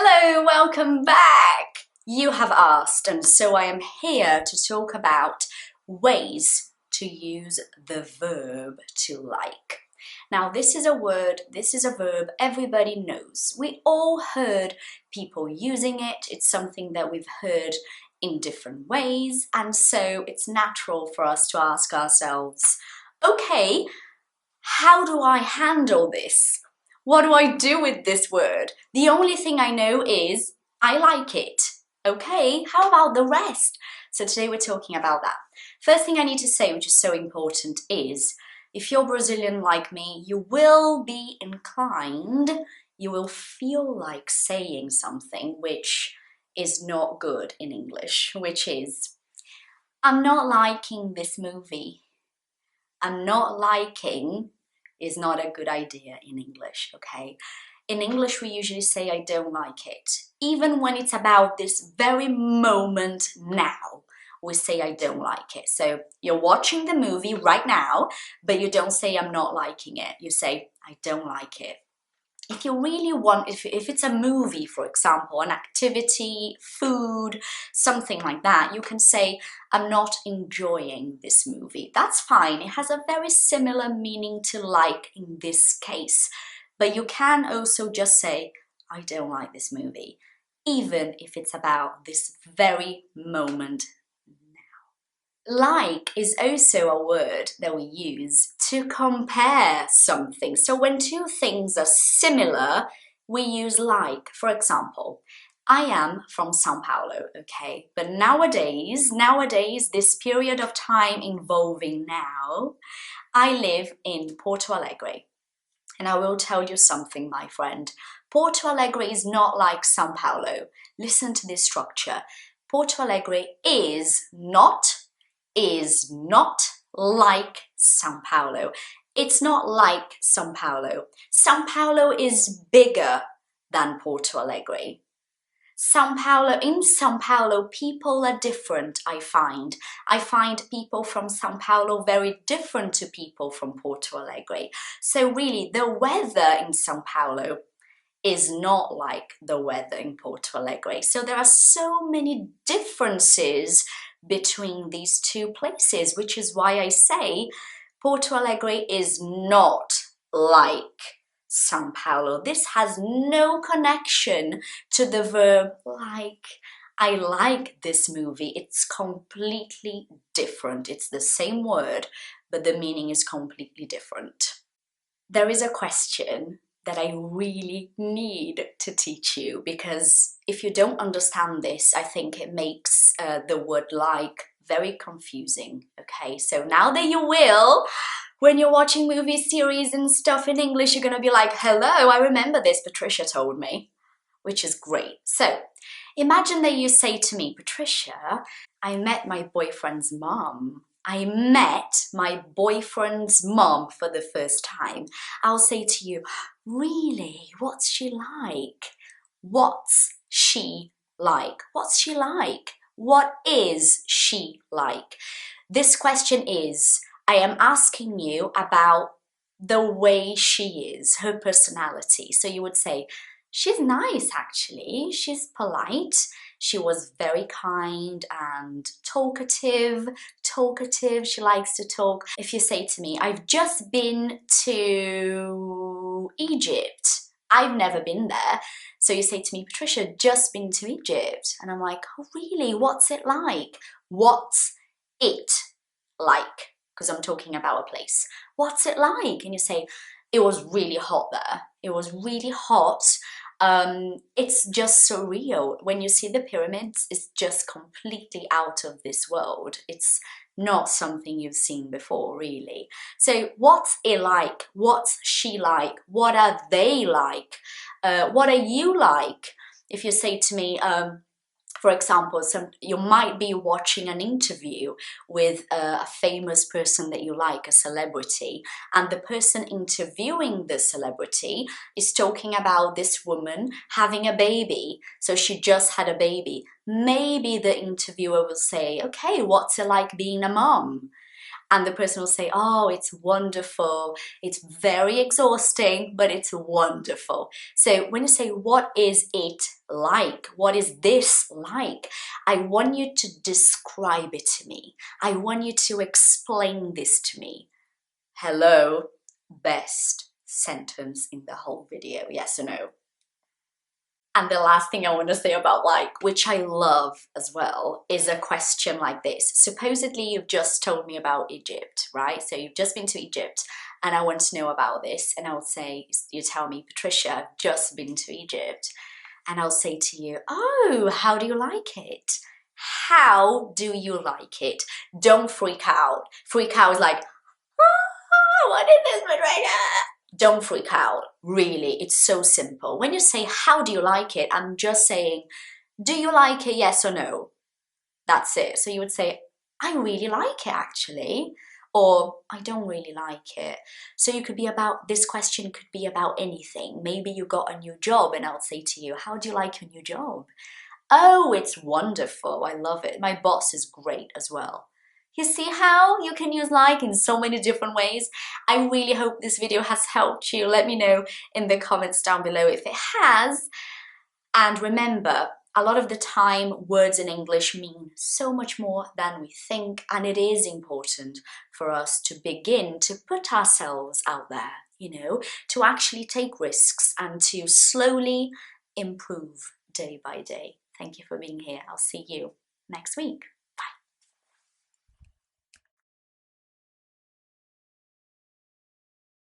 Hello, welcome back! You have asked, and so I am here to talk about ways to use the verb to like. Now this is a word, this is a verb everybody knows. We all heard people using it. It's something that we've heard in different ways, and so it's natural for us to ask ourselves, okay, how do I handle this? What do I do with this word? The only thing I know is I like it. Okay, how about the rest? So today we're talking about that. First thing I need to say, which is so important, is if you're Brazilian like me, you will be inclined, you will feel like saying something which is not good in English, which is, I'm not liking this movie. I'm not liking is not a good idea in English, okay? In English, we usually say, I don't like it. Even when it's about this very moment now, we say, I don't like it. So you're watching the movie right now, but you don't say, I'm not liking it. You say, I don't like it. If you really want, if it's a movie, for example, an activity, food, something like that, you can say, I'm not enjoying this movie. That's fine. It has a very similar meaning to like in this case. But you can also just say, I don't like this movie, even if it's about this very moment. Like is also a word that we use to compare something. So when two things are similar, we use like. For example, I am from São Paulo, okay? But nowadays, this period of time involving now, I live in Porto Alegre. And I will tell you something, my friend. Porto Alegre is not like São Paulo. Listen to this structure. Porto Alegre is not like São Paulo. It's not like São Paulo. São Paulo is bigger than Porto Alegre. In São Paulo, people are different, I find. I find people from São Paulo very different to people from Porto Alegre. So really, the weather in São Paulo is not like the weather in Porto Alegre. So there are so many differences between these two places, which is why I say Porto Alegre is not like São Paulo. This has no connection to the verb like. I like this movie. It's completely different. It's the same word, but the meaning is completely different. There is a question that I really need to teach you, because if you don't understand this, I think it makes the word like very confusing, okay? So now that you will, when you're watching movie series and stuff in English, you're gonna be like, hello, I remember this, Patricia told me, which is great. So imagine that you say to me, Patricia, I met my boyfriend's mom. I met my boyfriend's mom for the first time. I'll say to you, really? What's she like? What's she like? What's she like? What is she like? This question is, I am asking you about the way she is, her personality. So you would say, she's nice actually, she's polite, she was very kind and talkative, she likes to talk. If you say to me, I've just been to Egypt, I've never been there. So you say to me, Patricia, just been to Egypt. And I'm like, oh really, what's it like? What's it like? Because I'm talking about a place. What's it like? And you say, it was really hot there. It was really hot. It's just surreal. When you see the pyramids, it's just completely out of this world. It's not something you've seen before, really. So what's it like? What's she like? What are they like? What are you like? If you say to me, for example, you might be watching an interview with a famous person that you like, a celebrity, and the person interviewing the celebrity is talking about this woman having a baby. So she just had a baby. Maybe the interviewer will say, okay, what's it like being a mom? And the person will say, oh, it's wonderful, it's very exhausting, but it's wonderful. So when you say, what is it like? What is this like? I want you to describe it to me. I want you to explain this to me. Hello, best sentence in the whole video, yes or no? And the last thing I want to say about like, which I love as well, is a question like this. Supposedly you've just told me about Egypt, right? So you've just been to Egypt and I want to know about this. And I'll say, you tell me, Patricia, I've just been to Egypt. And I'll say to you, oh, how do you like it? How do you like it? Don't freak out. Freak out is like, oh, what is this, Patricia? Don't freak out, really, it's so simple. When you say, how do you like it? I'm just saying, do you like it, yes or no? That's it. So you would say, I really like it actually, or I don't really like it. So you could be about, this question could be about anything. Maybe you got a new job and I'll say to you, how do you like your new job? Oh, it's wonderful, I love it. My boss is great as well. You see how you can use like in so many different ways? I really hope this video has helped you. Let me know in the comments down below if it has. And remember, a lot of the time words in English mean so much more than we think, and it is important for us to begin to put ourselves out there, you know, to actually take risks and to slowly improve day by day. Thank you for being here. I'll see you next week.